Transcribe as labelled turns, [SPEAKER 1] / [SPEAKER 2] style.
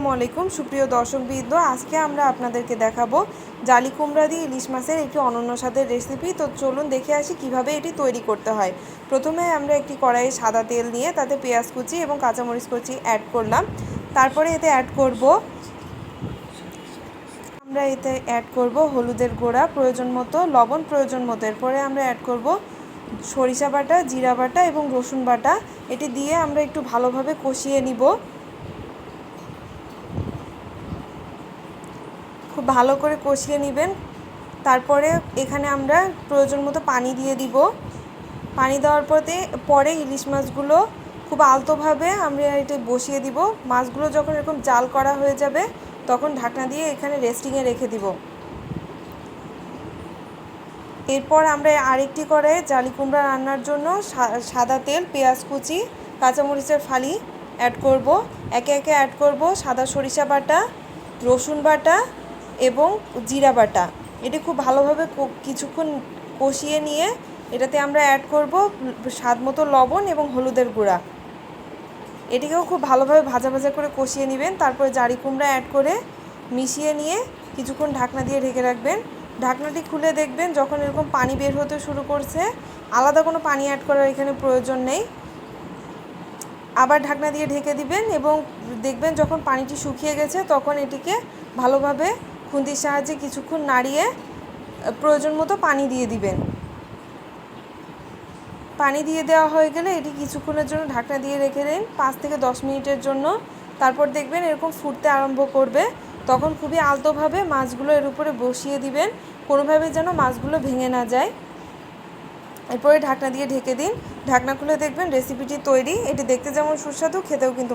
[SPEAKER 1] আসসালামু আলাইকুম সুপ্রিয় দর্শকবৃন্দ, আজকে আমরা আপনাদেরকে দেখাবো জালি কুমড়া দিয়ে ইলিশ মাছের একটি অনন্য স্বাদের রেসিপি। তো চলুন দেখে আসি কিভাবে এটি তৈরি করতে হয়। প্রথমে আমরা একটি কড়াইয়ে সাদা তেল নিয়ে তাতে পেঁয়াজ কুচি এবং কাঁচামরিচ কুচি অ্যাড করলাম। তারপরে এতে অ্যাড করব হলুদের গুঁড়া প্রয়োজন মতো, লবণ প্রয়োজন মতো। এরপরে আমরা অ্যাড করব সরিষা বাটা, জিরা বাটা এবং রসুন বাটা। এটি দিয়ে আমরা একটু ভালোভাবে কষিয়ে নিব। খুব ভালো করে কষিয়ে নেবেন। তারপরে এখানে আমরা প্রয়োজন মতো পানি দিয়ে দিব। পানি দেওয়ার পরে ইলিশ মাছগুলো খুব আলতোভাবে আমরা এটা বসিয়ে দিব। মাছগুলো যখন এরকম জাল করা হয়ে যাবে তখন ঢাকনা দিয়ে এখানে রেস্টিংয়ে রেখে দিব। এরপর আমরা আরেকটি কড়াইয়ে জালি কুমড়া রান্নার জন্য সাদা তেল, পেঁয়াজ কুচি, কাঁচামরিচের ফালি অ্যাড করব। একে একে অ্যাড করব সাদা সরিষা বাটা, রসুন বাটা এবং জিরা বাটা। এটি খুব ভালোভাবে কিছুক্ষণ কষিয়ে নিয়ে এটাতে আমরা অ্যাড করব স্বাদ মতো লবণ এবং হলুদের গুঁড়া। এটিকেও খুব ভালোভাবে ভাজা ভাজা করে কষিয়ে নেবেন। তারপরে জালি কুমড়া অ্যাড করে মিশিয়ে নিয়ে কিছুক্ষণ ঢাকনা দিয়ে ঢেকে রাখবেন। ঢাকনাটি খুলে দেখবেন যখন এরকম পানি বের হতে শুরু করছে, আলাদা কোনো পানি অ্যাড করার এখানে প্রয়োজন নেই। আবার ঢাকনা দিয়ে ঢেকে দিবেন এবং দেখবেন যখন পানিটি শুকিয়ে গেছে তখন এটিকে ভালোভাবে খুন্তির সাহায্যে কিছুক্ষণ নাড়িয়ে প্রয়োজন মতো পানি দিয়ে দিবেন। পানি দিয়ে দেওয়া হয়ে গেলে এটি কিছুক্ষণের জন্য ঢাকনা দিয়ে রেখে দিন, 5 থেকে 10 মিনিটের জন্য। তারপর দেখবেন এরকম ফুটতে আরম্ভ করবে, তখন খুবই আলতোভাবে মাছগুলো এর উপরে বসিয়ে দিবেন, কোনোভাবে যেন মাছগুলো ভেঙে না যায়। এরপরে ঢাকনা দিয়ে ঢেকে দিন। ঢাকনা খুলে দেখবেন রেসিপিটি তৈরি। এটি দেখতে যেমন সুস্বাদু, খেতেও কিন্তু